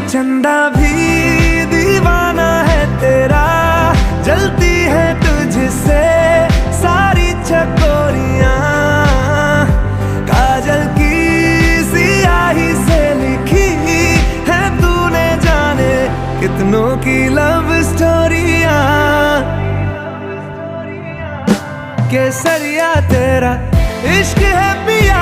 चंदा भी दीवाना है तेरा, जलती है तुझसे सारी चकोरियां। काजल की सियाही से लिखी है तूने जाने कितनों की लव स्टोरियां। केसरिया तेरा इश्क है पिया,